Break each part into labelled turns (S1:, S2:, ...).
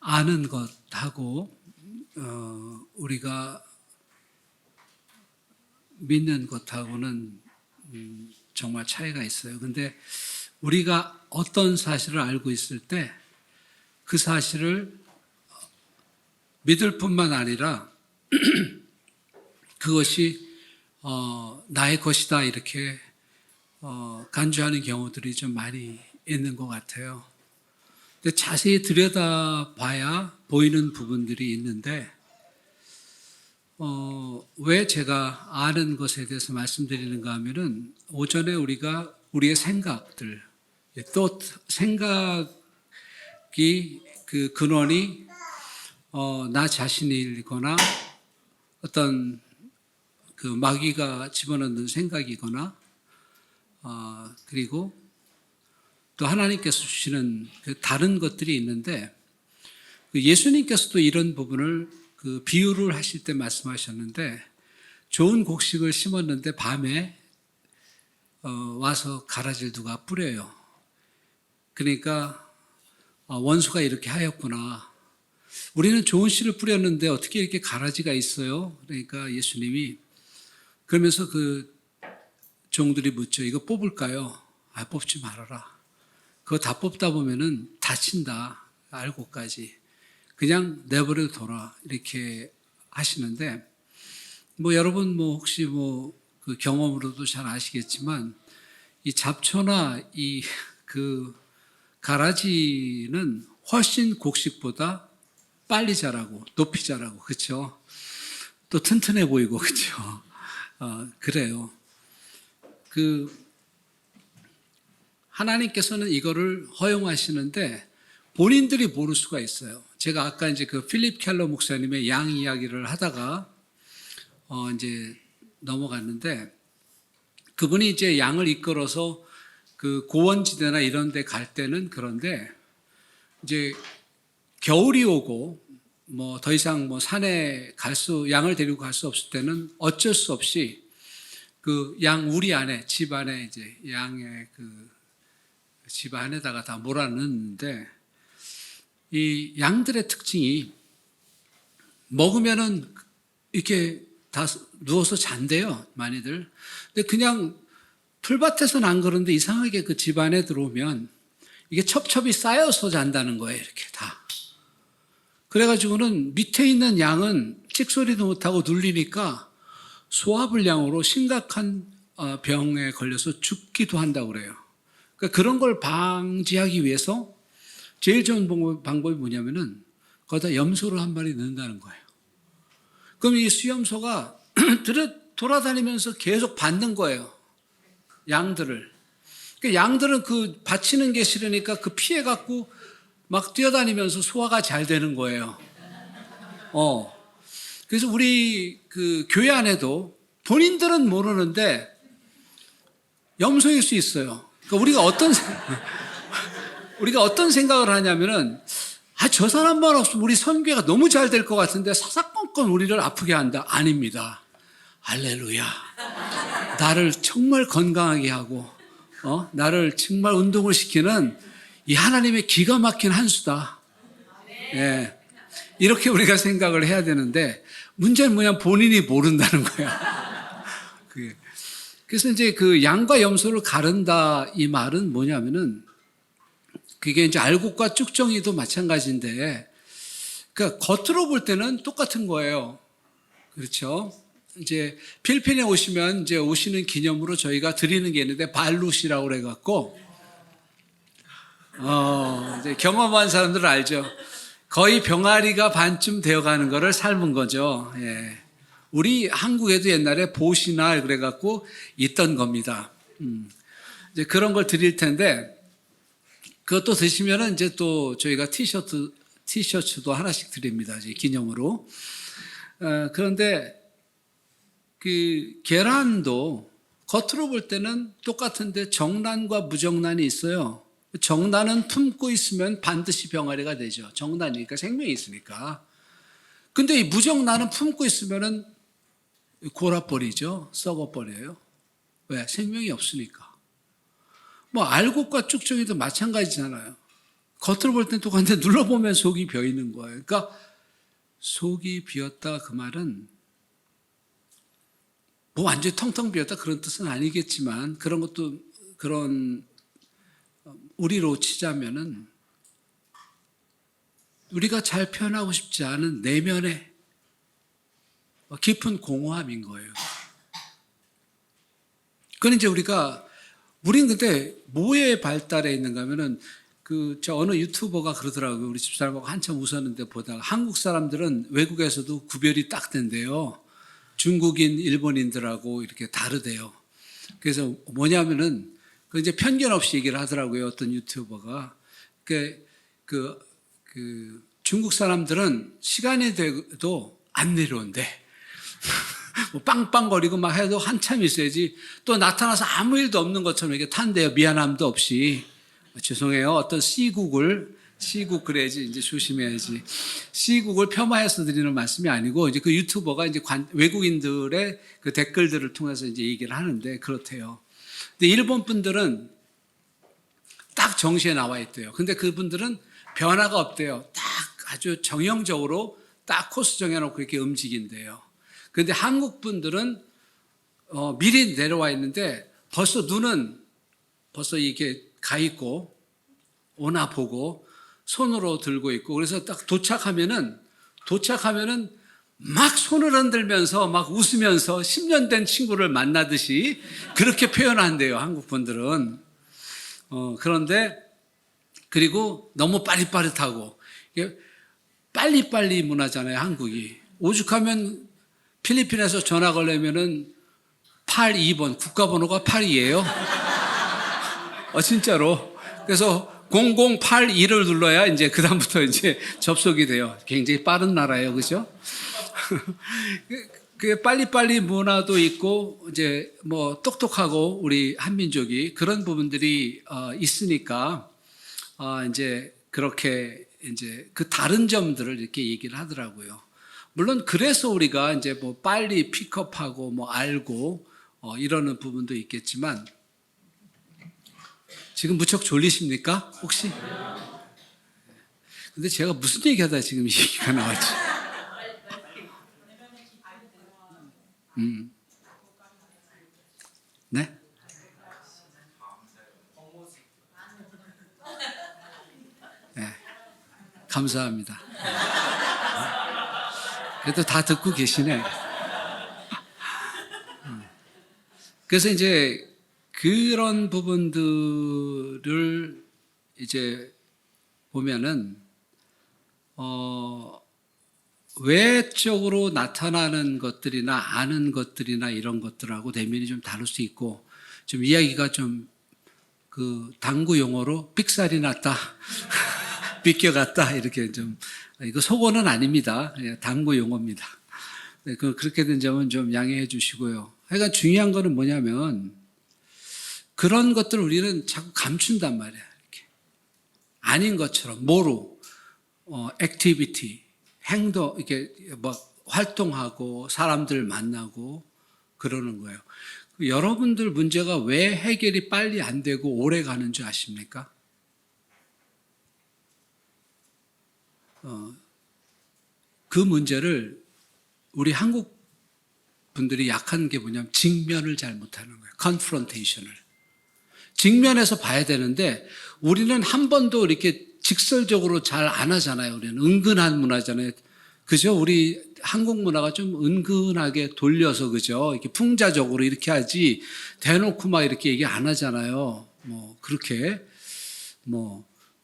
S1: 아는 것하고 우리가 믿는 것하고는 정말 차이가 있어요. 근데 우리가 어떤 사실을 알고 있을 때 그 사실을 믿을 뿐만 아니라 그것이 나의 것이다 이렇게 간주하는 경우들이 좀 많이 있는 것 같아요. 근데 자세히 들여다봐야 보이는 부분들이 있는데 왜 제가 아는 것에 대해서 말씀드리는가 하면은 오전에 우리가 우리의 생각들, 또 생각이 그 근원이 나 자신이거나 어떤 그 마귀가 집어넣는 생각이거나 그리고 또 하나님께서 주시는 그 다른 것들이 있는데 예수님께서도 이런 부분을 그 비유를 하실 때 말씀하셨는데 좋은 곡식을 심었는데 밤에 와서 가라지를 누가 뿌려요. 그러니까 원수가 이렇게 하였구나. 우리는 좋은 씨를 뿌렸는데 어떻게 이렇게 가라지가 있어요? 그러니까 예수님이 그러면서 그 종들이 묻죠. 이거 뽑을까요? 뽑지 말아라. 그거 다 뽑다 보면은 다친다. 알고까지. 그냥 내버려 둬라. 이렇게 하시는데, 여러분 혹시 그 경험으로도 잘 아시겠지만, 이 잡초나 그 가라지는 훨씬 곡식보다 빨리 자라고, 높이 자라고, 그쵸? 또 튼튼해 보이고, 그쵸? 그래요. 하나님께서는 이거를 허용하시는데 본인들이 모를 수가 있어요. 제가 아까 이제 그 필립 켈러 목사님의 양 이야기를 하다가 이제 넘어갔는데 그분이 이제 양을 이끌어서 그 고원지대나 이런 데 갈 때는 그런데 이제 겨울이 오고 더 이상 산에 양을 데리고 갈 수 없을 때는 어쩔 수 없이 그 양 우리 안에, 집 안에 이제 양의 그 집 안에다가 다 몰아넣는데 이 양들의 특징이 먹으면은 이렇게 다 누워서 잔대요, 많이들. 근데 그냥 풀밭에서는 안 그런데 이상하게 그 집 안에 들어오면 이게 첩첩이 쌓여서 잔다는 거예요, 이렇게 다. 그래가지고는 밑에 있는 양은 찍소리도 못하고 눌리니까 소화불량으로 심각한 병에 걸려서 죽기도 한다고 그래요. 그러니까 그런 걸 방지하기 위해서 제일 좋은 방법이 뭐냐면은 거기다 염소를 한 마리 넣는다는 거예요. 그럼 이 수염소가 돌아다니면서 계속 받는 거예요. 양들을. 그러니까 양들은 그 받치는 게 싫으니까 그 피해갖고 막 뛰어다니면서 소화가 잘 되는 거예요. 그래서 우리 그 교회 안에도 본인들은 모르는데 염소일 수 있어요. 그러니까 우리가 어떤 생각을 하냐면은 저 사람만 없으면 우리 선교가 너무 잘 될 것 같은데 사사건건 우리를 아프게 한다. 아닙니다. 할렐루야. 나를 정말 건강하게 하고 나를 정말 운동을 시키는 이 하나님의 기가 막힌 한 수다. 예. 이렇게 우리가 생각을 해야 되는데 문제는 뭐냐 본인이 모른다는 거야. 그래서 이제 그 양과 염소를 가른다 이 말은 뭐냐면은 그게 이제 알곡과 쭉정이도 마찬가지인데 그러니까 겉으로 볼 때는 똑같은 거예요. 그렇죠? 이제 필리핀에 오시면 이제 오시는 기념으로 저희가 드리는 게 있는데 발룻이라고 그래갖고 이제 경험한 사람들은 알죠. 거의 병아리가 반쯤 되어가는 거를 삶은 거죠. 예. 우리 한국에도 옛날에 보시나 그래갖고 있던 겁니다. 이제 그런 걸 드릴 텐데 그것도 드시면은 이제 또 저희가 티셔츠도 하나씩 드립니다. 이제 기념으로. 그런데 그 계란도 겉으로 볼 때는 똑같은데 정란과 무정란이 있어요. 정란은 품고 있으면 반드시 병아리가 되죠. 정란이니까 생명이 있으니까. 근데 이 무정란은 품고 있으면은 골아버리죠. 썩어버려요. 왜? 생명이 없으니까. 알곡과 쭉정이도 마찬가지잖아요. 겉으로 볼 땐 똑같은데 눌러보면 속이 비어 있는 거예요. 그러니까 속이 비었다 그 말은 뭐 완전히 텅텅 비었다 그런 뜻은 아니겠지만 그런 것도 그런 우리로 치자면은 우리가 잘 표현하고 싶지 않은 내면의 깊은 공허함인 거예요. 그건 이제 우린 근데 뭐에 발달해 있는가 하면은 저 어느 유튜버가 그러더라고요. 우리 집사람하고 한참 웃었는데 보다가 한국 사람들은 외국에서도 구별이 딱 된대요. 중국인, 일본인들하고 이렇게 다르대요. 그래서 뭐냐면은 그 이제 편견 없이 얘기를 하더라고요. 어떤 유튜버가. 그 중국 사람들은 시간이 돼도 안 내려온대. 뭐 빵빵거리고 막 해도 한참 있어야지 또 나타나서 아무 일도 없는 것처럼 이렇게 탄대요. 미안함도 없이. 죄송해요. 어떤 시국 그래야지 이제 조심해야지. 시국을 폄하해서 드리는 말씀이 아니고 이제 그 유튜버가 이제 외국인들의 그 댓글들을 통해서 이제 얘기를 하는데 그렇대요. 근데 일본 분들은 딱 정시에 나와 있대요. 근데 그분들은 변화가 없대요. 딱 아주 정형적으로 딱 코스 정해놓고 이렇게 움직인대요. 근데 한국 분들은 미리 내려와 있는데 벌써 눈은 벌써 이렇게 가 있고 오나 보고 손으로 들고 있고 그래서 딱 도착하면은 막 손을 흔들면서 막 웃으면서 10년 된 친구를 만나듯이 그렇게 표현한대요. 한국 분들은. 그런데 그리고 너무 빠릿빠릿하고 이게 빨리빨리 문화잖아요. 한국이. 오죽하면 필리핀에서 전화 걸려면은 82번 국가번호가 8이에요. 진짜로. 그래서 0082를 눌러야 이제 그다음부터 이제 접속이 돼요. 굉장히 빠른 나라예요. 그죠? 그 빨리빨리 문화도 있고 이제 뭐 똑똑하고 우리 한민족이 그런 부분들이 있으니까 이제 그렇게 이제 그 다른 점들을 이렇게 얘기를 하더라고요. 물론 그래서 우리가 이제 뭐 빨리 픽업하고 뭐 알고 이러는 부분도 있겠지만 지금 무척 졸리십니까? 혹시? 근데 제가 무슨 얘기하다 지금 이 얘기가 나왔지? 네? 네. 감사합니다. 그래도 다 듣고 계시네. 그래서 이제 그런 부분들을 이제 보면은 외적으로 나타나는 것들이나 아는 것들이나 이런 것들하고 내면이 좀 다를 수 있고 좀 이야기가 좀 그 당구 용어로 삑살이 났다, 빗겨갔다 이렇게 좀 이거 속어는 아닙니다. 그냥 당구 용어입니다. 네, 그렇게 된 점은 좀 양해해 주시고요. 하여간 중요한 거는 뭐냐면 그런 것들을 우리는 자꾸 감춘단 말이에요. 이렇게. 아닌 것처럼 뭐로 액티비티, 행동 이렇게 뭐 활동하고 사람들 만나고 그러는 거예요. 여러분들 문제가 왜 해결이 빨리 안 되고 오래 가는 줄 아십니까? 그 문제를 우리 한국 분들이 약한 게 뭐냐면 직면을 잘 못하는 거예요. 컨프런테이션을. 직면해서 봐야 되는데 우리는 한 번도 이렇게 직설적으로 잘 안 하잖아요. 우리는 은근한 문화잖아요. 그죠? 우리 한국 문화가 좀 은근하게 돌려서 그죠? 이렇게 풍자적으로 이렇게 하지 대놓고 막 이렇게 얘기 안 하잖아요. 뭐 그렇게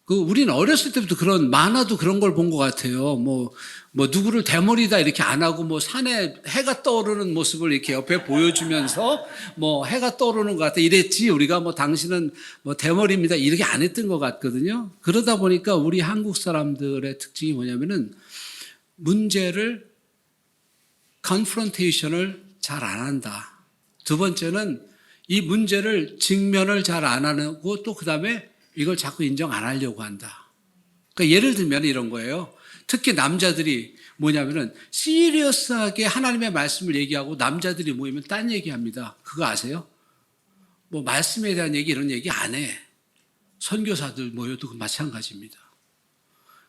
S1: 우리는 어렸을 때부터 그런 만화도 그런 걸 본 것 같아요. 뭐 누구를 대머리다 이렇게 안 하고 뭐 산에 해가 떠오르는 모습을 이렇게 옆에 보여주면서 뭐 해가 떠오르는 것 같아 이랬지 우리가 뭐 당신은 뭐 대머리입니다 이렇게 안 했던 것 같거든요. 그러다 보니까 우리 한국 사람들의 특징이 뭐냐면은 문제를 컨프런테이션을 잘 안 한다. 두 번째는 이 문제를 직면을 잘 안 하고 또 그다음에 이걸 자꾸 인정 안 하려고 한다. 그러니까 예를 들면 이런 거예요. 특히 남자들이 뭐냐면은 시리어스하게 하나님의 말씀을 얘기하고 남자들이 모이면 딴 얘기합니다. 그거 아세요? 뭐 말씀에 대한 얘기 이런 얘기 안 해. 선교사들 모여도 마찬가지입니다.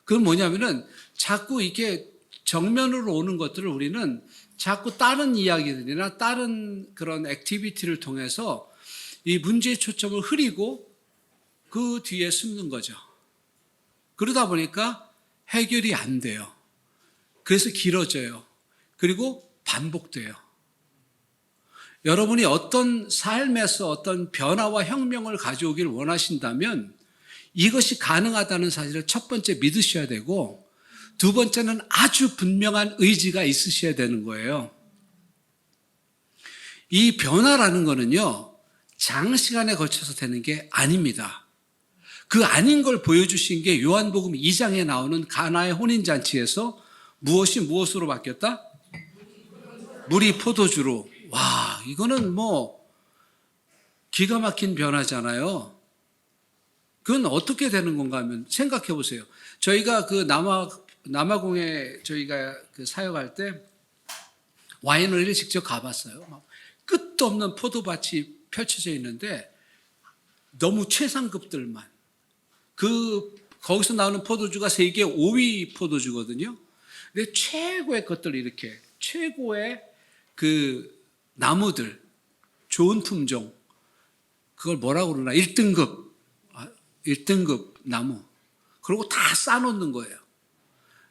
S1: 그건 뭐냐면은 자꾸 이게 정면으로 오는 것들을 우리는 자꾸 다른 이야기들이나 다른 그런 액티비티를 통해서 이 문제의 초점을 흐리고 그 뒤에 숨는 거죠. 그러다 보니까 해결이 안 돼요. 그래서 길어져요. 그리고 반복돼요. 여러분이 어떤 삶에서 어떤 변화와 혁명을 가져오기를 원하신다면 이것이 가능하다는 사실을 첫 번째 믿으셔야 되고, 두 번째는 아주 분명한 의지가 있으셔야 되는 거예요. 이 변화라는 거는요, 장시간에 걸쳐서 되는 게 아닙니다. 그 아닌 걸 보여주신 게 요한복음 2장에 나오는 가나의 혼인잔치에서 무엇이 무엇으로 바뀌었다? 물이 포도주로. 와, 이거는 뭐 기가 막힌 변화잖아요. 그건 어떻게 되는 건가 하면 생각해 보세요. 저희가 그 남아공에 저희가 그 사역할 때 와이너리를 직접 가봤어요. 막 끝도 없는 포도밭이 펼쳐져 있는데 너무 최상급들만. 거기서 나오는 포도주가 세계 5위 포도주거든요. 근데 최고의 것들 이렇게, 최고의 그 나무들, 좋은 품종, 그걸 뭐라고 그러나, 1등급 나무. 그리고 다 쌓아놓는 거예요.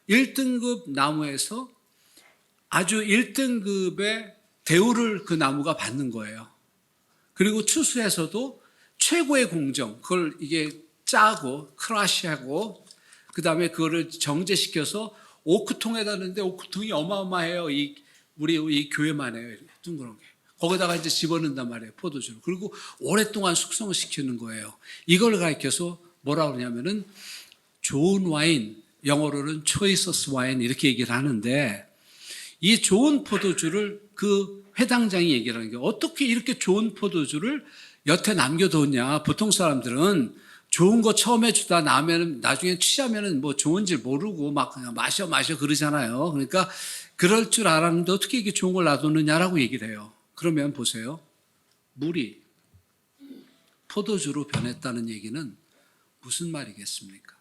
S1: 1등급 나무에서 아주 1등급의 대우를 그 나무가 받는 거예요. 그리고 추수에서도 최고의 공정, 그걸 이게 짜고 크러쉬하고 그 다음에 그거를 정제시켜서 오크통에다 넣는데 오크통이 어마어마해요. 우리 이 교회만 해요. 이렇게 둥그런 게. 거기다가 이제 집어넣는단 말이에요. 포도주를. 그리고 오랫동안 숙성을 시키는 거예요. 이걸 가리켜서 뭐라고 그러냐면은 좋은 와인, 영어로는 choicest wine 이렇게 얘기를 하는데, 이 좋은 포도주를 그 회당장이 얘기를 하는 게, 어떻게 이렇게 좋은 포도주를 여태 남겨뒀냐. 보통 사람들은 좋은 거 처음에 주다 나중에 취하면은 뭐 좋은지 모르고 막 그냥 마셔 그러잖아요. 그러니까 그럴 줄 알았는데 어떻게 이게 좋은 걸 놔뒀느냐라고 얘기를 해요. 그러면 보세요. 물이 포도주로 변했다는 얘기는 무슨 말이겠습니까?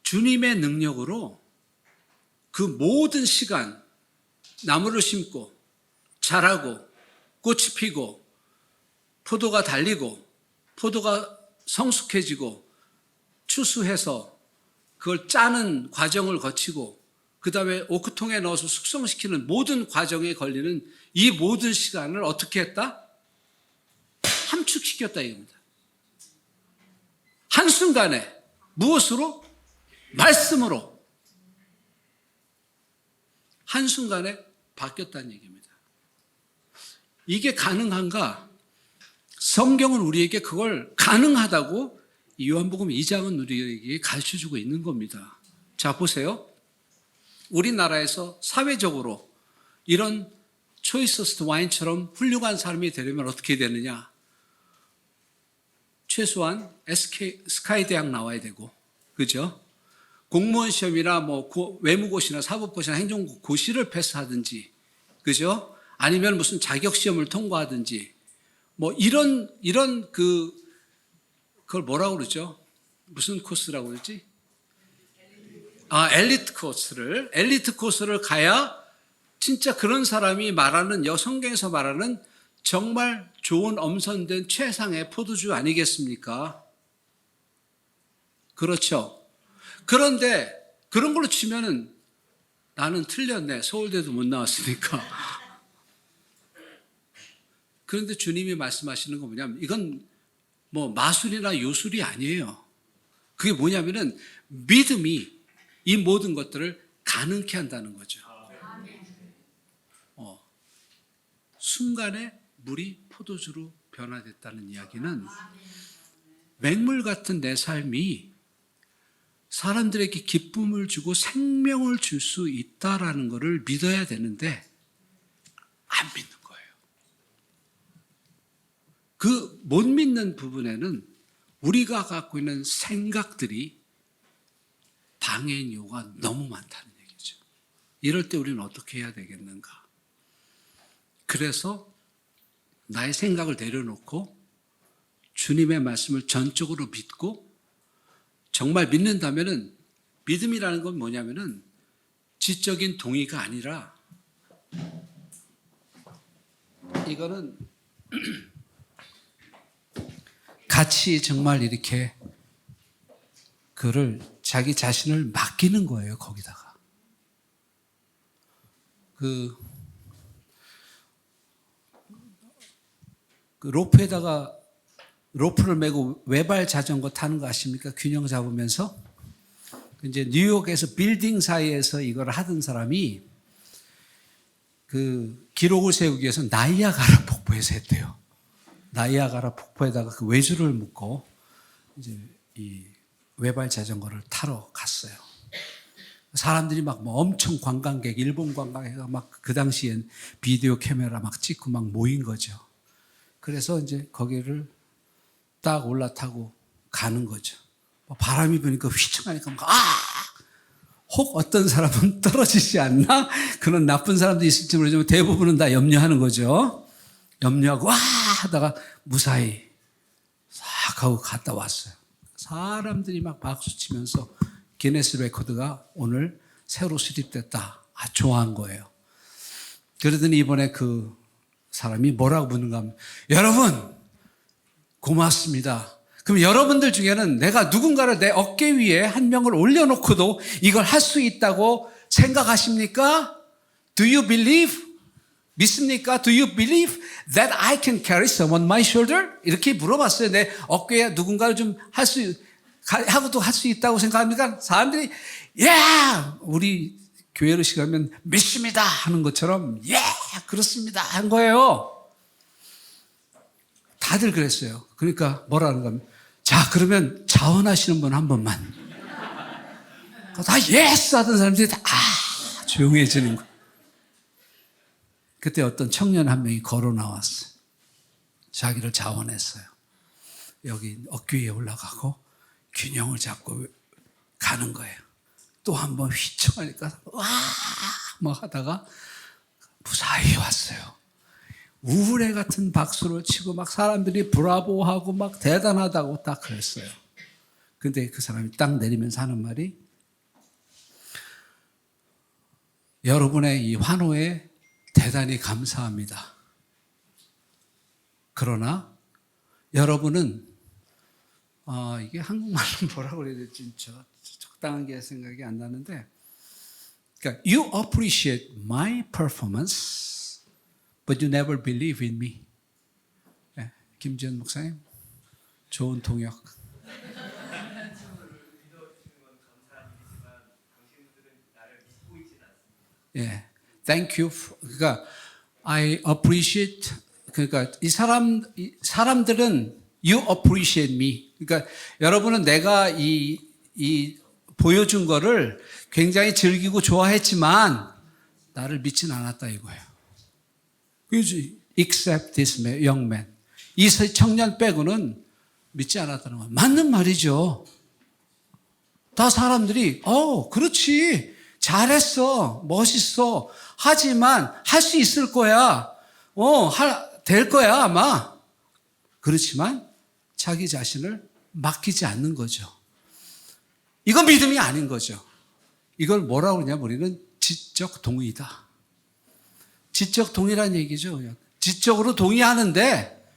S1: 주님의 능력으로 그 모든 시간, 나무를 심고 자라고 꽃이 피고 포도가 달리고 포도가 성숙해지고 추수해서 그걸 짜는 과정을 거치고 그 다음에 오크통에 넣어서 숙성시키는 모든 과정에 걸리는 이 모든 시간을 어떻게 했다? 함축시켰다 이겁니다. 한순간에 무엇으로? 말씀으로 한순간에 바뀌었다는 얘기입니다. 이게 가능한가? 성경은 우리에게 그걸 가능하다고 요한복음 2장은 우리에게 가르쳐주고 있는 겁니다. 자, 보세요. 우리나라에서 사회적으로 이런 초이서스트 와인처럼 훌륭한 사람이 되려면 어떻게 되느냐? 최소한 스카이 대학 나와야 되고, 그죠? 공무원 시험이나 뭐 외무고시나 사법고시나 행정고시를 패스하든지, 그죠? 아니면 무슨 자격 시험을 통과하든지, 뭐 이런 그걸 뭐라고 그러죠? 무슨 코스라고 그러지? 엘리트 코스를 가야 진짜 그런 사람이 말하는, 성경에서 말하는 정말 좋은 엄선된 최상의 포도주 아니겠습니까? 그렇죠. 그런데 그런 걸로 치면은 나는 틀렸네. 서울대도 못 나왔으니까. 그런데 주님이 말씀하시는 건 뭐냐면, 이건 뭐 마술이나 요술이 아니에요. 그게 뭐냐면은 믿음이 이 모든 것들을 가능케 한다는 거죠. 순간에 물이 포도주로 변화됐다는 이야기는 맹물 같은 내 삶이 사람들에게 기쁨을 주고 생명을 줄 수 있다라는 것을 믿어야 되는데 안 믿는 거예요. 그 못 믿는 부분에는 우리가 갖고 있는 생각들이 방해인 이유가 너무 많다는 얘기죠. 이럴 때 우리는 어떻게 해야 되겠는가? 그래서 나의 생각을 내려놓고 주님의 말씀을 전적으로 믿고, 정말 믿는다면은, 믿음이라는 건 뭐냐면은 지적인 동의가 아니라 이거는 같이 정말 이렇게 그를 자기 자신을 맡기는 거예요. 거기다가 그 로프에다가 로프를 메고 외발 자전거 타는 거 아십니까? 균형 잡으면서 이제 뉴욕에서 빌딩 사이에서 이걸 하던 사람이 그 기록을 세우기 위해서 나이아가라 폭포에서 했대요. 나이아가라 폭포에다가 그 외주를 묶고 이제 이 외발 자전거를 타러 갔어요. 사람들이 막 뭐 엄청 관광객, 일본 관광객가 막 그 당시엔 비디오 카메라 막 찍고 막 모인 거죠. 그래서 이제 거기를 딱 올라타고 가는 거죠. 바람이 부니까 휘청하니까 막 혹 어떤 사람은 떨어지지 않나? 그런 나쁜 사람도 있을지 모르지만 대부분은 다 염려하는 거죠. 염려하고 하다가 무사히 싹 하고 갔다 왔어요. 사람들이 막 박수 치면서 기네스 레코드가 오늘 새로 수립됐다. 좋아한 거예요. 그러더니 이번에 그 사람이 뭐라고 묻는가 하면, 여러분 고맙습니다. 그럼 여러분들 중에는 내가 누군가를 내 어깨 위에 한 명을 올려놓고도 이걸 할 수 있다고 생각하십니까? Do you believe? 믿습니까? Do you believe that I can carry someone on my shoulder? 이렇게 물어봤어요. 내 어깨에 누군가를 좀 하고도 할 수 있다고 생각합니까? 사람들이 우리 교회로 시가면 믿습니다 하는 것처럼 그렇습니다 한 거예요. 다들 그랬어요. 그러니까 뭐라는 겁니까? 자, 그러면 자원하시는 분 한 번만. 다 예스 하던 사람들이 다 조용해지는 거예요. 그때 어떤 청년 한 명이 걸어 나왔어요. 자기를 자원했어요. 여기 어깨 위에 올라가고 균형을 잡고 가는 거예요. 또 한 번 휘청하니까 막 하다가 무사히 왔어요. 우울해 같은 박수를 치고 막 사람들이 브라보하고 막 대단하다고 딱 그랬어요. 근데 그 사람이 딱 내리면서 하는 말이, 여러분의 이 환호에 대단히 감사합니다. 그러나 여러분은 이게 한국말로 뭐라고 그래야 될지 적당한 게 생각이 안 나는데, 그러니까 you appreciate my performance but you never believe in me. 네, 김지현 목사님 좋은 통역. Thank you. 그러니까 I appreciate. 그러니까 이 사람들은 you appreciate me. 그러니까 여러분은 내가 이 보여준 거를 굉장히 즐기고 좋아했지만 나를 믿진 않았다 이거예요. 그지? Except this young man. 이 청년 빼고는 믿지 않았다는 거예요. 맞는 말이죠. 다 사람들이 그렇지, 잘했어, 멋있어, 하지만 할 수 있을 거야, 될 거야 아마. 그렇지만 자기 자신을 맡기지 않는 거죠. 이건 믿음이 아닌 거죠. 이걸 뭐라고 그러냐면 우리는 지적 동의다. 지적 동의란 얘기죠. 지적으로 동의하는데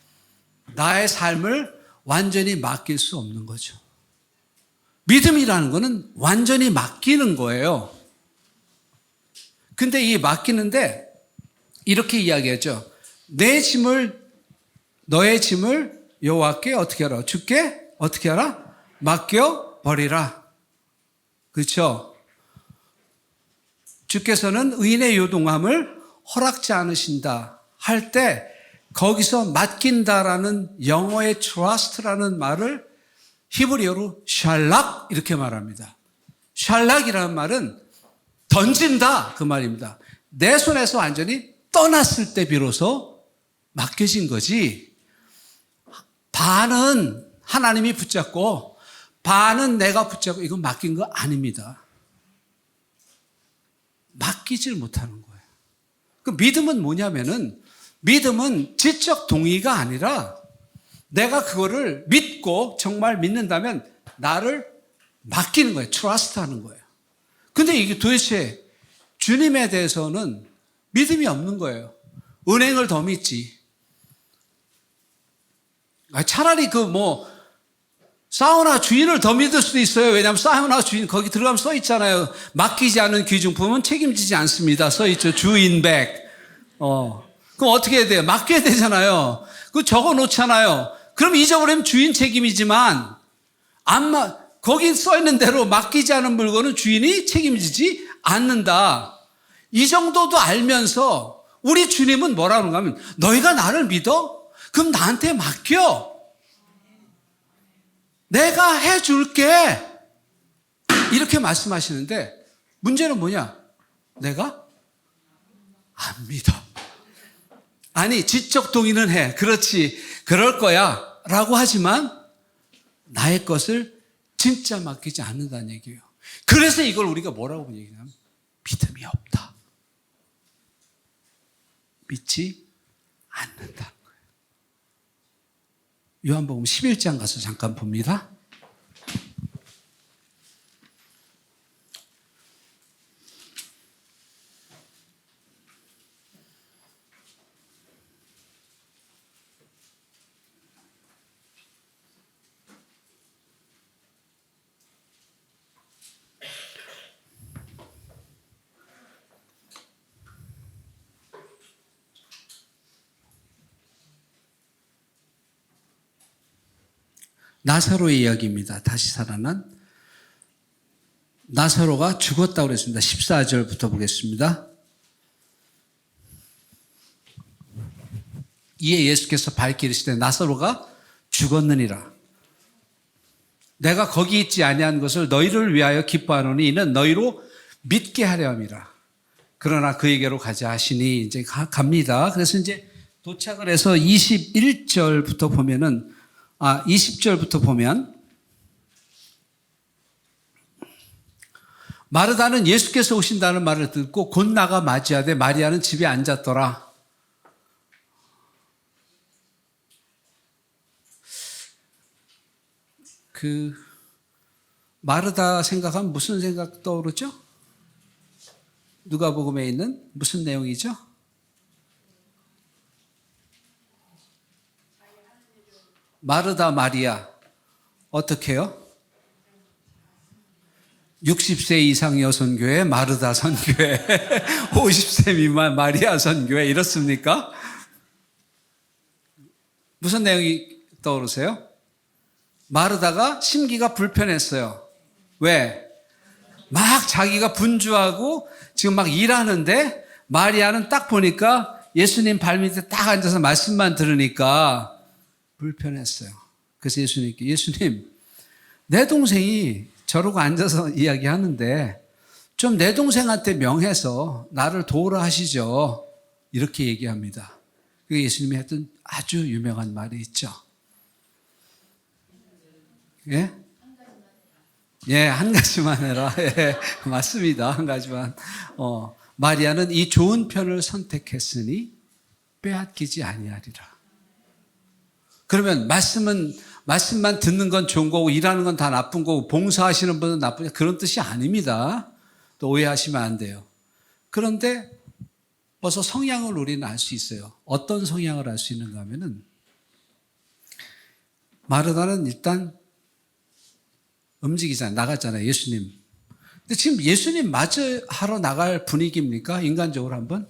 S1: 나의 삶을 완전히 맡길 수 없는 거죠. 믿음이라는 거는 완전히 맡기는 거예요. 근데 이 맡기는데 이렇게 이야기하죠. 너의 짐을 여호와께 어떻게 하라? 주께 어떻게 하라? 맡겨 버리라. 그렇죠? 주께서는 의인의 요동함을 허락지 않으신다 할 때 거기서 맡긴다라는 영어의 trust라는 말을 히브리어로 샬락 이렇게 말합니다. 샬락이라는 말은 던진다 그 말입니다. 내 손에서 완전히 떠났을 때 비로소 맡겨진 거지, 반은 하나님이 붙잡고 반은 내가 붙잡고 이건 맡긴 거 아닙니다. 맡기질 못하는 거예요. 그 믿음은 뭐냐면은 믿음은 지적 동의가 아니라 내가 그거를 믿고 정말 믿는다면 나를 맡기는 거예요. 트러스트 하는 거예요. 근데 이게 도대체 주님에 대해서는 믿음이 없는 거예요. 은행을 더 믿지. 차라리 사우나 주인을 더 믿을 수도 있어요. 왜냐하면 사우나 주인 거기 들어가면 써 있잖아요. 맡기지 않은 귀중품은 책임지지 않습니다. 써 있죠. 주인백. 그럼 어떻게 해야 돼요? 맡겨야 되잖아요. 그거 적어 놓잖아요. 그럼 잊어버리면 주인 책임이지만 거기 써 있는 대로 맡기지 않은 물건은 주인이 책임지지 않는다. 이 정도도 알면서 우리 주님은 뭐라고 하면 너희가 나를 믿어? 그럼 나한테 맡겨. 내가 해줄게. 이렇게 말씀하시는데 문제는 뭐냐? 내가 안 믿어. 아니 지적 동의는 해. 그렇지. 그럴 거야. 라고 하지만 나의 것을 진짜 맡기지 않는다는 얘기예요. 그래서 이걸 우리가 뭐라고 얘기하냐면 믿음이 없다. 믿지 않는다는 거예요. 요한복음 11장 가서 잠깐 봅니다. 나사로의 이야기입니다. 다시 살아난 나사로가 죽었다고 그랬습니다. 14절부터 보겠습니다. 이에 예수께서 밝히 이르시되 나사로가 죽었느니라. 내가 거기 있지 아니한 것을 너희를 위하여 기뻐하노니 이는 너희로 믿게 하려 함이라. 그러나 그에게로 가자 하시니 이제 갑니다. 그래서 이제 도착을 해서 21절부터 보면은 20절부터 보면 마르다는 예수께서 오신다는 말을 듣고 곧 나가 맞이하되 마리아는 집에 앉았더라. 마르다 생각하면 무슨 생각 떠오르죠? 누가복음에 있는 무슨 내용이죠? 마르다 마리아 어떻게 해요? 60세 이상 여선교회 마르다 선교회 50세 미만 마리아 선교회 이렇습니까? 무슨 내용이 떠오르세요? 마르다가 심기가 불편했어요. 왜? 막 자기가 분주하고 지금 막 일하는데 마리아는 딱 보니까 예수님 발밑에 딱 앉아서 말씀만 들으니까 불편했어요. 그래서 예수님께 예수님 내 동생이 저러고 앉아서 이야기하는데 좀 내 동생한테 명해서 나를 도우라 하시죠. 이렇게 얘기합니다. 그게 예수님이 했던 아주 유명한 말이 있죠. 예? 예, 한 가지만 해라. 예, 맞습니다. 한 가지만. 마리아는 이 좋은 편을 선택했으니 빼앗기지 아니하리라. 그러면 말씀만 듣는 건 좋은 거고 일하는 건 다 나쁜 거고 봉사하시는 분은 나쁜 거 그런 뜻이 아닙니다. 또 오해하시면 안 돼요. 그런데 벌써 성향을 우리는 알 수 있어요. 어떤 성향을 알 수 있는가 하면은 마르다는 일단 움직이잖아요. 나갔잖아요. 예수님. 근데 지금 예수님 맞이하러 나갈 분위기입니까? 인간적으로 한번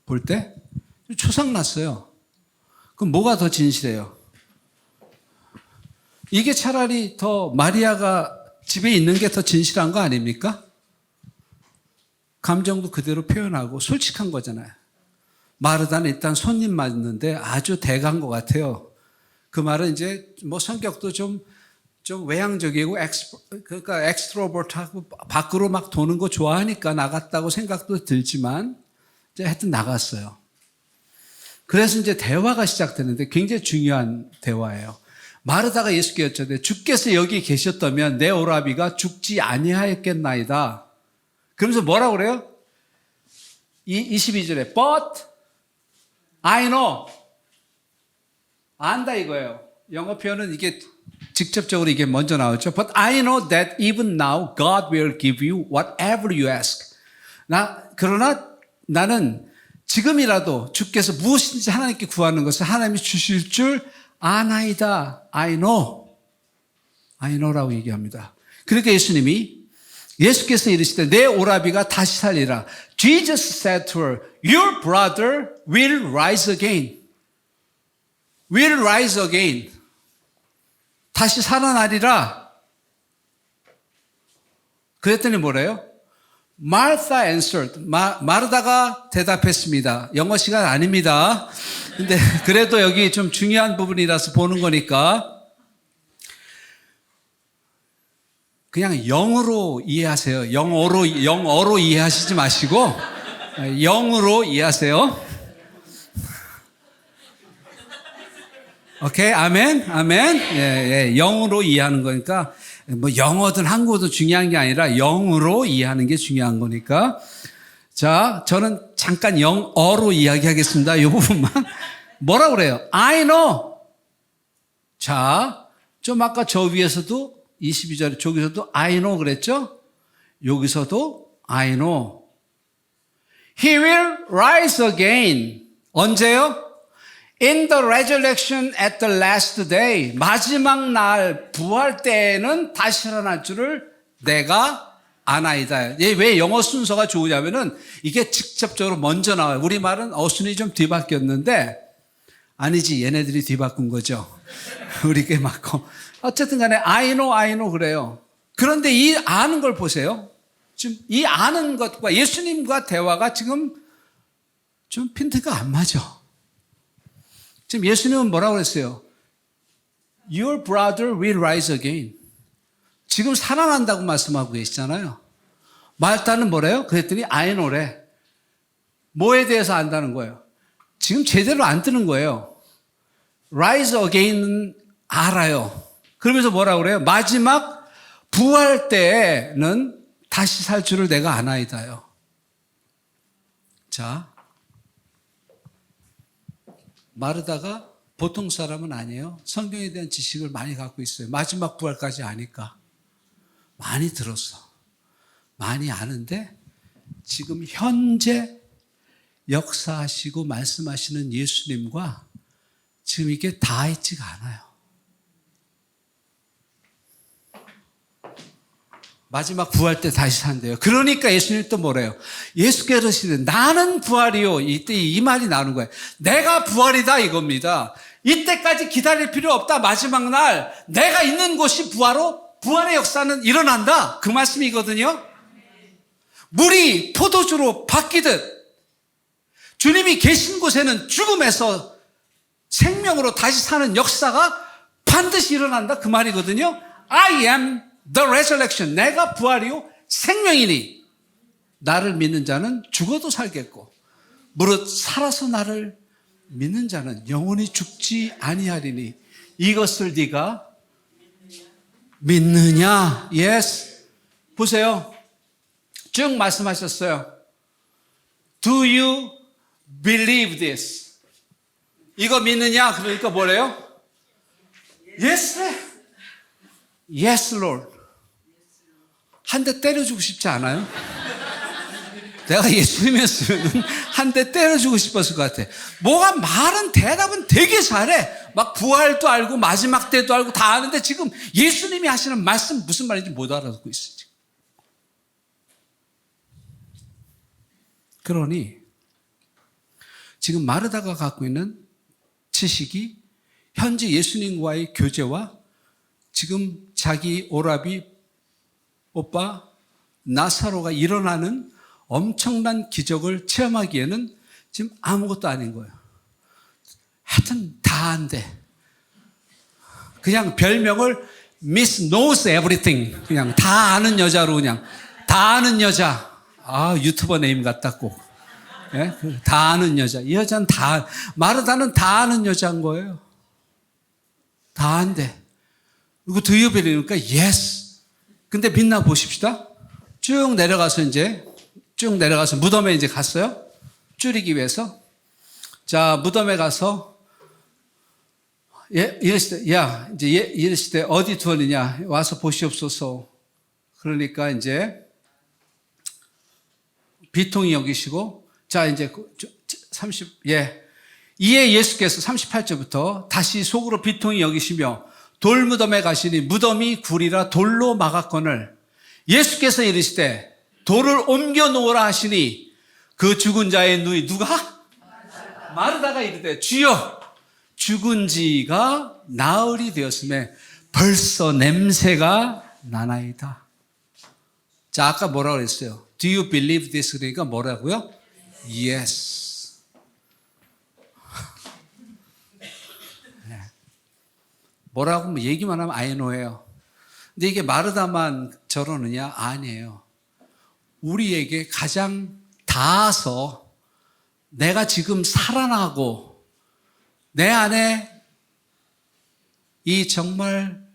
S1: 볼 때? 초상났어요. 그럼 뭐가 더 진실해요? 이게 차라리 더 마리아가 집에 있는 게 더 진실한 거 아닙니까? 감정도 그대로 표현하고 솔직한 거잖아요. 마르다는 일단 손님 맞는데 아주 대간 것 같아요. 그 말은 이제 성격도 좀 외향적이고 그러니까 엑스트로버트하고 밖으로 막 도는 거 좋아하니까 나갔다고 생각도 들지만 이제 하여튼 나갔어요. 그래서 이제 대화가 시작되는데 굉장히 중요한 대화예요. 마르다가 예수께 여쭤되 주께서 여기 계셨다면 내 오라비가 죽지 아니하였겠나이다. 그러면서 뭐라고 그래요? 22절에 but I know. 안다 이거예요. 영어 표현은 이게 직접적으로 이게 먼저 나오죠. But I know that even now God will give you whatever you ask. 그러나 나는 지금이라도 주께서 무엇인지 하나님께 구하는 것을 하나님이 주실 줄 아나이다. I know. I know라고 얘기합니다. 그러니까 예수께서 이르시되 내 오라비가 다시 살리라. Jesus said to her, your brother will rise again. will rise again. 다시 살아나리라. 그랬더니 뭐래요? Martha answered. 마르다가 대답했습니다. 영어 시간 아닙니다. 근데 그래도 여기 좀 중요한 부분이라서 보는 거니까 그냥 영어로 이해하세요. 영어로 이해하시지 마시고 영어로 이해하세요. 오케이, 아멘, 아멘. 예, 영어로 이해하는 거니까 뭐 영어든 한국어든 중요한 게 아니라 영어로 이해하는 게 중요한 거니까. 자, 저는 잠깐 영어로 이야기하겠습니다. 이 부분만. 뭐라 그래요? I know. 자, 좀 아까 저 위에서도 22절에 저기서도 I know 그랬죠? 여기서도 I know. He will rise again. 언제요? In the resurrection at the last day. 마지막 날 부활 때에는 다시 살아날 줄을 내가 아나이다. 왜 영어 순서가 좋으냐면은 이게 직접적으로 먼저 나와요. 우리말은 어순이 좀 뒤바뀌었는데 아니지, 얘네들이 뒤바꾼 거죠. 우리게 맞고. 어쨌든 간에 I know 그래요. 그런데 이 아는 걸 보세요. 지금 이 아는 것과 예수님과 대화가 지금 좀 핀트가 안 맞아. 지금 예수님은 뭐라고 그랬어요? Your brother will rise again. 지금 살아난다고 말씀하고 계시잖아요. 말타는 뭐래요? 그랬더니 I know래. 뭐에 대해서 안다는 거예요? 지금 제대로 안 뜨는 거예요. rise again은 알아요. 그러면서 뭐라고 그래요? 마지막 부활 때에는 다시 살 줄을 내가 아나이다요. 자, 마르다가 보통 사람은 아니에요. 성경에 대한 지식을 많이 갖고 있어요. 마지막 부활까지 아니까. 많이 들었어. 많이 아는데 지금 현재 역사하시고 말씀하시는 예수님과 지금 이게 다 있지가 않아요. 마지막 부활 때 다시 산대요. 그러니까 예수님 또 뭐래요? 예수께서 그러시되 나는 부활이요. 이때 이 말이 나오는 거예요. 내가 부활이다 이겁니다. 이때까지 기다릴 필요 없다. 마지막 날 내가 있는 곳이 부활의 역사는 일어난다. 그 말씀이거든요. 물이 포도주로 바뀌듯 주님이 계신 곳에는 죽음에서 생명으로 다시 사는 역사가 반드시 일어난다. 그 말이거든요. I am the resurrection. 내가 부활이요 생명이니 나를 믿는 자는 죽어도 살겠고 무릇 살아서 나를 믿는 자는 영원히 죽지 아니하리니 이것을 네가 믿느냐? Yes. 보세요. 쭉 말씀하셨어요. Do you believe this? 이거 믿느냐? 그러니까 뭐래요? Yes. Yes, Lord. 한 대 때려주고 싶지 않아요? 내가 예수님이었으면 한 대 때려주고 싶었을 것 같아. 뭐가 말은 대답은 되게 잘해. 막 부활도 알고 마지막 때도 알고 다 아는데 지금 예수님이 하시는 말씀 무슨 말인지 못 알아듣고 있어. 지금. 그러니 지금 마르다가 갖고 있는 지식이 현재 예수님과의 교제와 지금 자기 오라비 오빠 나사로가 일어나는 엄청난 기적을 체험하기에는 지금 아무것도 아닌 거예요. 하여튼 다 안 돼. 그냥 별명을 Miss Knows Everything. 그냥 다 아는 여자로 그냥 다 아는 여자. 아, 유튜버 네임 같다 꼭. 예? 다 아는 여자. 이 여자는 마르다는 다 아는 여자인 거예요. 다 안 돼. 그리고 드유벨이니까 yes. 근데 빛나 보십시다. 쭉 내려가서 무덤에 이제 갔어요. 줄이기 위해서. 자, 무덤에 가서 이랬을 때, 이랬을 때 어디 두었느냐? 와서 보시옵소서. 그러니까 이제 비통히 여기시고, 자, 이제 이에 예수께서 38절부터 다시 속으로 비통히 여기시며 돌무덤에 가시니 무덤이 굴이라 돌로 막았거늘 예수께서 이르시되 돌을 옮겨 놓으라 하시니 그 죽은 자의 누이 누가? 마르다가 이르되 주여 죽은 지가 나흘이 되었음에 벌써 냄새가 나나이다. 자, 아까 뭐라고 그랬어요? Do you believe this? 그러니까 뭐라고요? Yes. 네. 뭐라고 얘기만 하면 I know예요. 근데 이게 마르다만 저러느냐? 아니에요. 우리에게 가장 닿아서 내가 지금 살아나고 내 안에 이 정말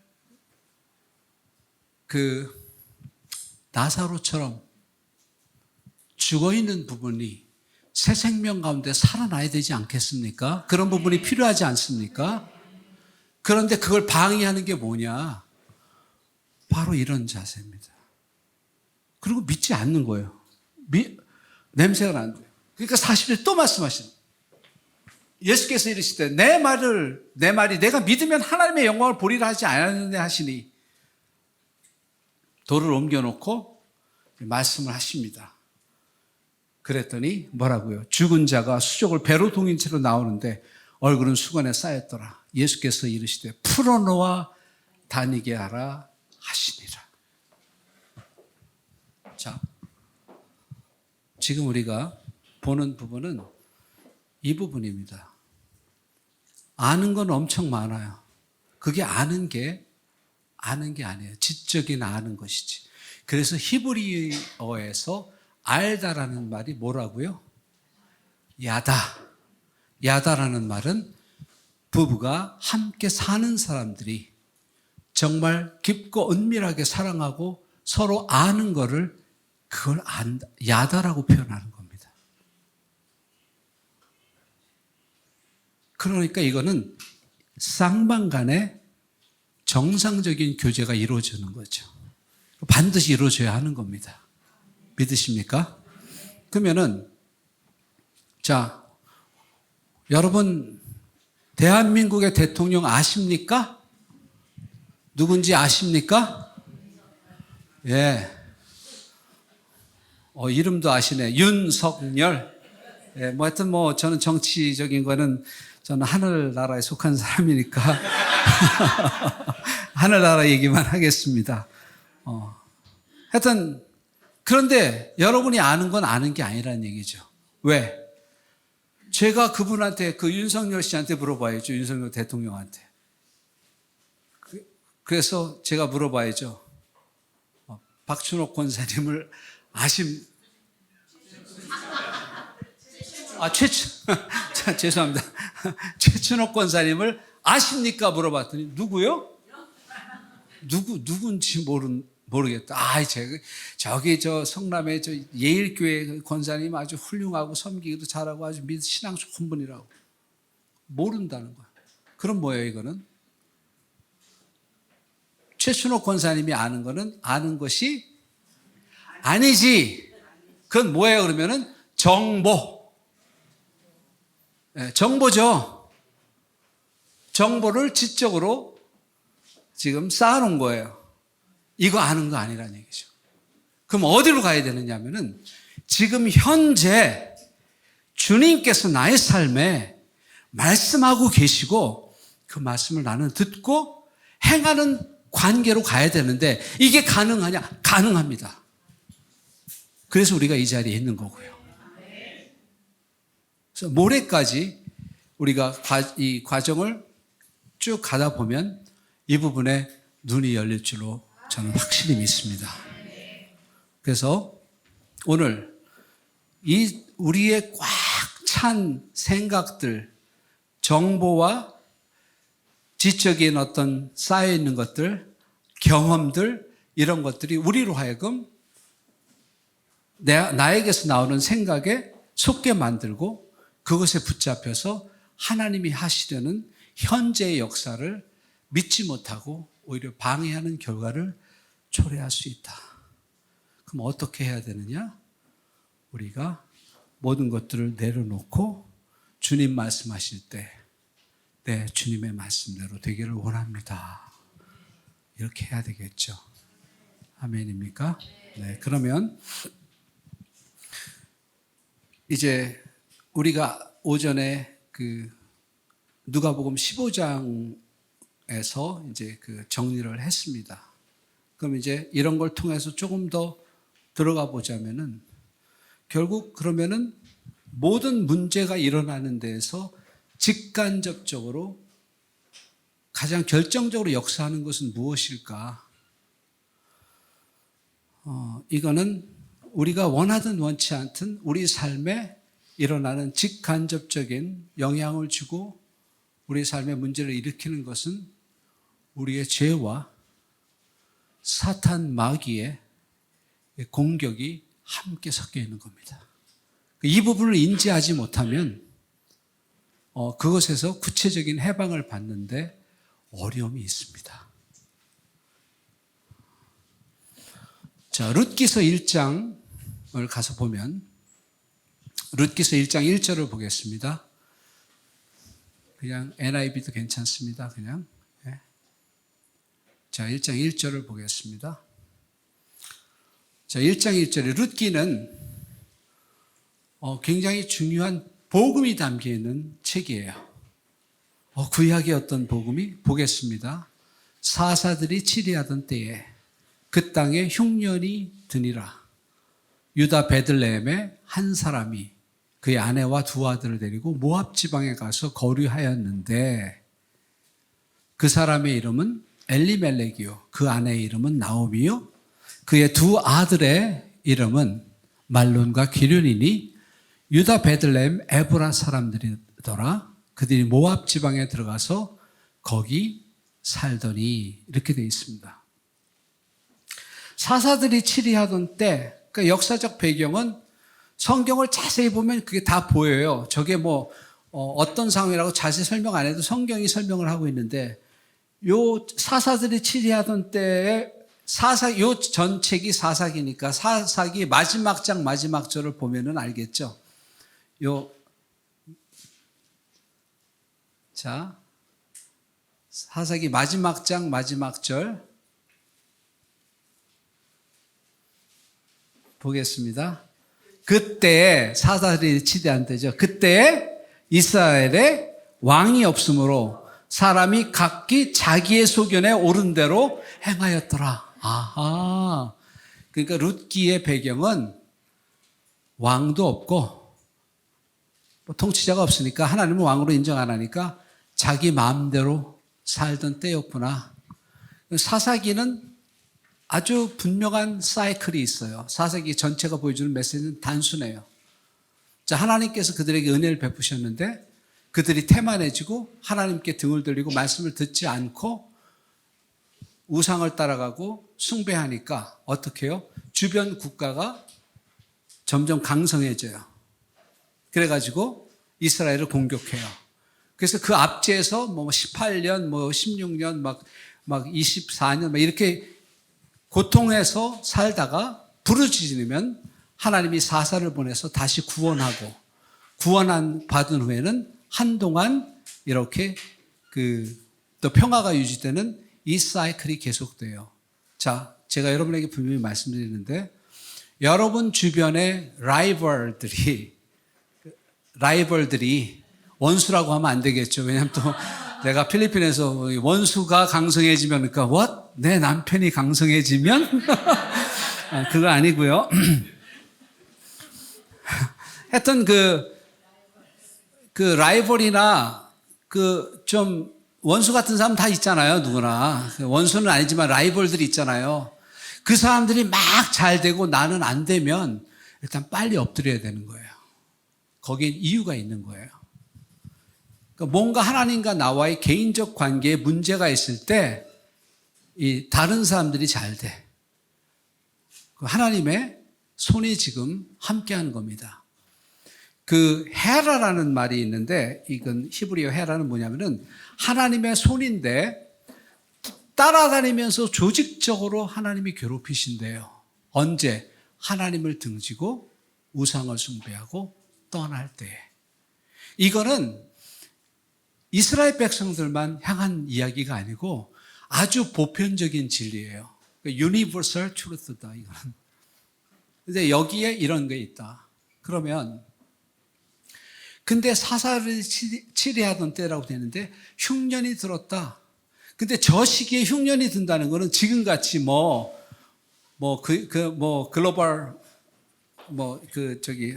S1: 그 나사로처럼 죽어있는 부분이 새 생명 가운데 살아나야 되지 않겠습니까? 그런 부분이 필요하지 않습니까? 그런데 그걸 방해하는 게 뭐냐? 바로 이런 자세입니다. 그리고 믿지 않는 거예요. 냄새가 나는데. 그러니까 40일 또 말씀하시는 예수께서 이르시되 내 말이 내가 믿으면 하나님의 영광을 보리라 하지 않았느냐 하시니 돌을 옮겨놓고 말씀을 하십니다. 그랬더니 뭐라고요? 죽은 자가 수족을 배로 동인 채로 나오는데 얼굴은 수건에 쌓였더라. 예수께서 이르시되 풀어놓아 다니게 하라 하시니라. 자, 지금 우리가 보는 부분은 이 부분입니다. 아는 건 엄청 많아요. 그게 아는 게 아니에요. 지적인 아는 것이지. 그래서 히브리어에서 알다라는 말이 뭐라고요? 야다라는 말은 부부가 함께 사는 사람들이 정말 깊고 은밀하게 사랑하고 서로 아는 거를 그걸 야다라고 표현하는 겁니다. 그러니까 이거는 쌍방 간에 정상적인 교제가 이루어지는 거죠. 반드시 이루어져야 하는 겁니다. 믿으십니까? 그러면은, 자, 여러분, 대한민국의 대통령 아십니까? 누군지 아십니까? 예. 이름도 아시네. 윤석열. 예, 하여튼 저는 정치적인 거는 저는 하늘나라에 속한 사람이니까 하늘나라 얘기만 하겠습니다. 하여튼 그런데 여러분이 아는 건 아는 게 아니라는 얘기죠. 왜? 제가 그분한테 그 윤석열 씨한테 물어봐야죠. 윤석열 대통령한테. 그래서 제가 물어봐야죠. 박춘옥 권사님을 죄송합니다. 최춘옥 권사님을 아십니까? 물어봤더니 누구요? 누군지 모르겠다. 저기 성남의 예일교회 권사님 아주 훌륭하고 섬기기도 잘하고 아주 신앙 좋은 분이라고. 모른다는 거야. 그럼 뭐예요, 이거는? 최춘옥 권사님이 아는 거는 아는 것이 아니지. 그건 뭐예요, 그러면은? 정보. 네, 정보죠. 정보를 지적으로 지금 쌓아놓은 거예요. 이거 아는 거 아니라는 얘기죠. 그럼 어디로 가야 되느냐면은 지금 현재 주님께서 나의 삶에 말씀하고 계시고 그 말씀을 나는 듣고 행하는 관계로 가야 되는데 이게 가능하냐? 가능합니다. 그래서 우리가 이 자리에 있는 거고요. 그래서 모레까지 우리가 이 과정을 쭉 가다 보면 이 부분에 눈이 열릴 줄로 저는 확실히 믿습니다. 그래서 오늘 이 우리의 꽉 찬 생각들, 정보와 지적인 어떤 쌓여있는 것들, 경험들, 이런 것들이 우리로 하여금 나에게서 나오는 생각에 속게 만들고 그것에 붙잡혀서 하나님이 하시려는 현재의 역사를 믿지 못하고 오히려 방해하는 결과를 초래할 수 있다. 그럼 어떻게 해야 되느냐? 우리가 모든 것들을 내려놓고 주님 말씀하실 때, 네, 주님의 말씀대로 되기를 원합니다. 이렇게 해야 되겠죠. 아멘입니까? 네, 그러면 이제 우리가 오전에 누가복음 15장에서 이제 정리를 했습니다. 그럼 이제 이런 걸 통해서 조금 더 들어가 보자면은 결국 그러면은 모든 문제가 일어나는 데에서 직간접적으로 가장 결정적으로 역사하는 것은 무엇일까? 이거는 우리가 원하든 원치 않든 우리 삶에 일어나는 직간접적인 영향을 주고 우리 삶의 문제를 일으키는 것은 우리의 죄와 사탄 마귀의 공격이 함께 섞여 있는 겁니다. 이 부분을 인지하지 못하면 그것에서 구체적인 해방을 받는데 어려움이 있습니다. 자, 룻기서 1장을 가서 보면 룻기서 1장 1절을 보겠습니다. 그냥 NIV도 괜찮습니다. 그냥. 네. 자, 1장 1절을 보겠습니다. 자, 1장 1절에 룻기는 굉장히 중요한 복음이 담겨있는 책이에요. 구약의 어떤 복음이? 보겠습니다. 사사들이 치리하던 때에 그 땅에 흉년이 드니라. 유다 베들레헴의 한 사람이 그의 아내와 두 아들을 데리고 모압 지방에 가서 거류하였는데 그 사람의 이름은 엘리멜렉이요 그 아내의 이름은 나오미요 그의 두 아들의 이름은 말론과 기륜이니 유다 베들레헴 에브라 사람들이더라. 그들이 모압 지방에 들어가서 거기 살더니 이렇게 되어 있습니다. 사사들이 치리하던 때, 그러니까 역사적 배경은 성경을 자세히 보면 그게 다 보여요. 저게 어떤 상황이라고 자세히 설명 안 해도 성경이 설명을 하고 있는데, 요 사사들이 치리하던 때에 요 전책이 사사기니까 사사기 마지막 장 마지막 절을 보면은 알겠죠. 자, 사사기 마지막 장 마지막 절 보겠습니다. 그때 사사들이 치리한 때죠. 그때 이스라엘에 왕이 없으므로 사람이 각기 자기의 소견에 옳은 대로 행하였더라. 아하. 그러니까 룻기의 배경은 왕도 없고 통치자가 없으니까 하나님은 왕으로 인정 안 하니까 자기 마음대로 살던 때였구나. 사사기는 아주 분명한 사이클이 있어요. 사사기 전체가 보여주는 메시지는 단순해요. 자, 하나님께서 그들에게 은혜를 베푸셨는데 그들이 태만해지고 하나님께 등을 돌리고 말씀을 듣지 않고 우상을 따라가고 숭배하니까 어떻게 해요? 주변 국가가 점점 강성해져요. 그래가지고 이스라엘을 공격해요. 그래서 그 앞지에서 18년, 16년, 막 24년, 막 이렇게 고통해서 살다가 부르짖으면 하나님이 사사를 보내서 다시 구원하고 받은 후에는 한동안 이렇게 또 평화가 유지되는 이 사이클이 계속돼요. 자, 제가 여러분에게 분명히 말씀드리는데 여러분 주변의 라이벌들이 원수라고 하면 안 되겠죠. 왜냐하면 또 내가 필리핀에서 원수가 강성해지면 그러니까 what? 내 남편이 강성해지면? 그거 아니고요. 하여튼 그 라이벌이나 좀 원수 같은 사람 다 있잖아요. 누구나. 원수는 아니지만 라이벌들이 있잖아요. 그 사람들이 막 잘 되고 나는 안 되면 일단 빨리 엎드려야 되는 거예요. 거기에 이유가 있는 거예요. 그러니까 뭔가 하나님과 나와의 개인적 관계에 문제가 있을 때 이 다른 사람들이 잘 돼. 하나님의 손이 지금 함께하는 겁니다. 그 헤라라는 말이 있는데 이건 히브리어 헤라는 뭐냐면은 하나님의 손인데 따라다니면서 조직적으로 하나님이 괴롭히신대요. 언제? 하나님을 등지고 우상을 숭배하고 떠날 때에. 이거는 이스라엘 백성들만 향한 이야기가 아니고 아주 보편적인 진리예요. Universal truth다, 이거는. 근데 여기에 이런 게 있다. 그러면 근데 사사를 치리하던 때라고 되는데 흉년이 들었다. 근데 저 시기에 흉년이 든다는 거는 지금같이 글로벌,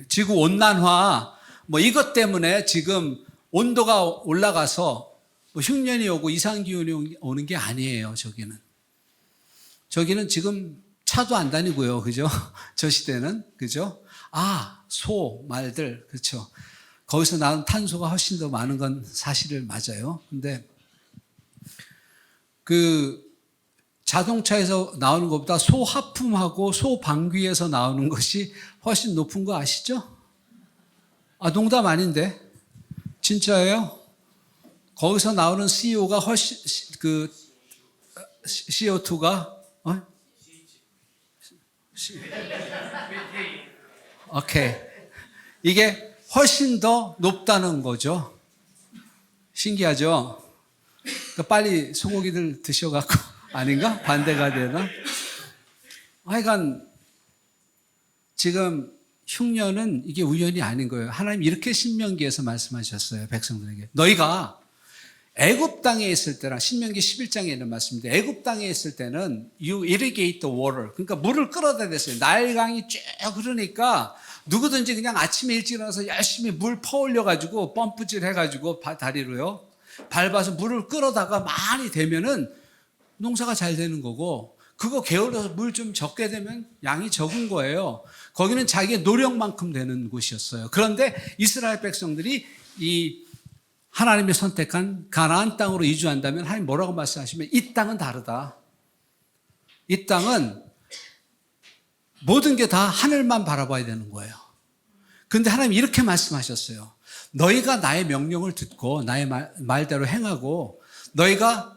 S1: 지구 온난화, 이것 때문에 지금 온도가 올라가서 흉년이 오고 이상기온이 오는 게 아니에요, 저기는. 저기는 지금 차도 안 다니고요, 그죠? 저 시대는, 그죠? 소, 말들, 그렇죠. 거기서 나온 탄소가 훨씬 더 많은 건 사실을 맞아요. 근데 자동차에서 나오는 것보다 소하품하고 소방귀에서 나오는 것이 훨씬 높은 거 아시죠? 농담 아닌데. 진짜예요? 거기서 나오는 CO가 훨씬, CO2가, 오케이. 이게 훨씬 더 높다는 거죠. 신기하죠? 그러니까 빨리 소고기들 드셔갖고, 아닌가? 반대가 되나? 하여간, 지금 흉년은 이게 우연이 아닌 거예요. 하나님 이렇게 신명기에서 말씀하셨어요. 백성들에게. 너희가 애굽 땅에 있을 때랑 신명기 11장에 있는 말씀인데 애굽 땅에 있을 때는 you irrigate the water. 그러니까 물을 끌어다 댔어요. 나일강이 쭉 흐르니까 누구든지 그냥 아침에 일찍 일어나서 열심히 물 퍼올려 가지고 펌프질 해 가지고 다리로요. 밟아서 물을 끌어다가 많이 되면은 농사가 잘 되는 거고 그거 게을러서 물 좀 적게 되면 양이 적은 거예요. 거기는 자기의 노력만큼 되는 곳이었어요. 그런데 이스라엘 백성들이 이 하나님이 선택한 가나안 땅으로 이주한다면 하나님 뭐라고 말씀하시면 이 땅은 다르다. 이 땅은 모든 게 다 하늘만 바라봐야 되는 거예요. 그런데 하나님 이렇게 말씀하셨어요. 너희가 나의 명령을 듣고 나의 말대로 행하고 너희가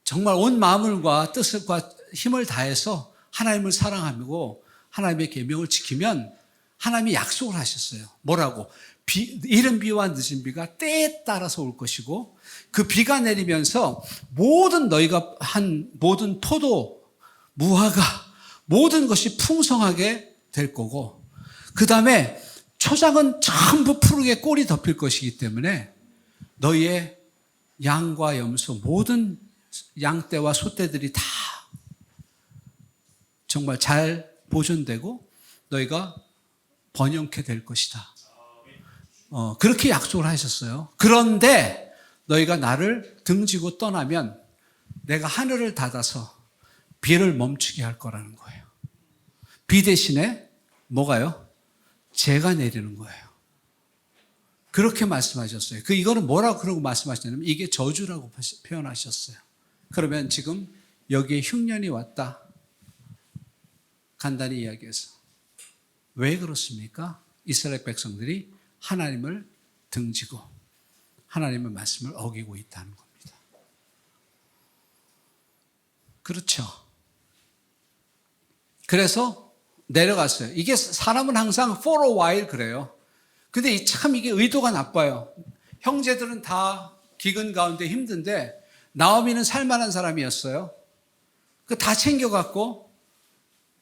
S1: 정말 온 마음과 뜻과 힘을 다해서 하나님을 사랑하고 하나님의 계명을 지키면 하나님이 약속을 하셨어요. 뭐라고? 이른 비와 늦은 비가 때에 따라서 올 것이고 그 비가 내리면서 모든 너희가 한 모든 포도, 무화과 모든 것이 풍성하게 될 거고 그 다음에 초장은 전부 푸르게 꼴이 덮일 것이기 때문에 너희의 양과 염소 모든 양떼와 소떼들이 다 정말 잘 보존되고 너희가 번영케 될 것이다. 그렇게 약속을 하셨어요. 그런데 너희가 나를 등지고 떠나면 내가 하늘을 닫아서 비를 멈추게 할 거라는 거예요. 비 대신에 뭐가요? 재가 내리는 거예요. 그렇게 말씀하셨어요. 이거는 뭐라고 그러고 말씀하셨냐면 이게 저주라고 표현하셨어요. 그러면 지금 여기에 흉년이 왔다. 간단히 이야기해서. 왜 그렇습니까? 이스라엘 백성들이 하나님을 등지고 하나님의 말씀을 어기고 있다는 겁니다. 그렇죠. 그래서 내려갔어요. 이게 사람은 항상 for a while 그래요. 근데 참 이게 의도가 나빠요. 형제들은 다 기근 가운데 힘든데 나오미는 살만한 사람이었어요. 다 챙겨갖고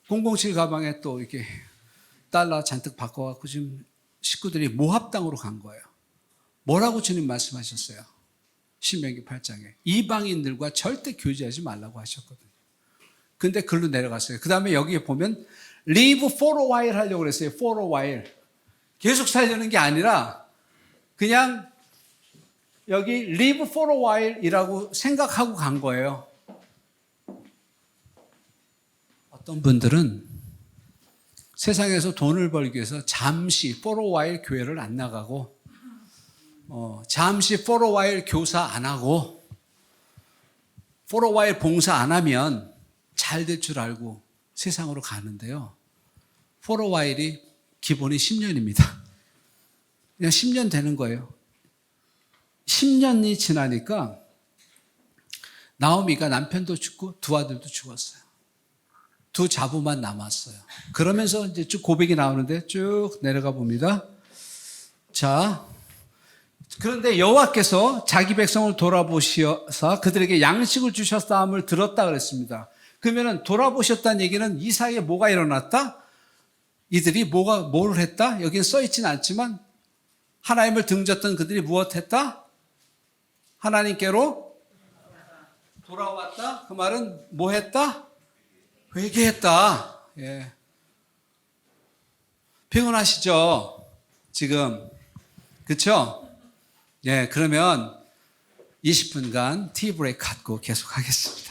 S1: 007 가방에 또 이렇게 달러 잔뜩 바꿔갖고 지금 식구들이 모압 땅으로 간 거예요. 뭐라고 주님 말씀하셨어요? 신명기 8장에 이방인들과 절대 교제하지 말라고 하셨거든요. 근데 글로 내려갔어요. 그 다음에 여기에 보면 live for a while 하려고 그랬어요. for a while. 계속 살려는 게 아니라 그냥 여기 live for a while 이라고 생각하고 간 거예요. 어떤 분들은 세상에서 돈을 벌기 위해서 잠시 for a while 교회를 안 나가고 잠시 for a while 교사 안 하고 for a while 봉사 안 하면 잘 될 줄 알고 세상으로 가는데요. for a while이 기본이 10년입니다. 그냥 10년 되는 거예요. 10년이 지나니까 나오미가 남편도 죽고 두 아들도 죽었어요. 두 자부만 남았어요. 그러면서 이제 쭉 고백이 나오는데 쭉 내려가 봅니다. 자, 그런데 여호와께서 자기 백성을 돌아보시어서 그들에게 양식을 주셨다함을 들었다 그랬습니다. 그러면은 돌아보셨다는 얘기는 이 사이에 뭐가 일어났다? 이들이 뭘 했다? 여기는 써 있지는 않지만 하나님을 등졌던 그들이 무엇했다? 하나님께로 돌아왔다? 그 말은 뭐 했다? 회개했다. 예. 피곤하시죠? 지금. 그쵸? 예, 그러면 20분간 티 브레이크 갖고 계속 하겠습니다.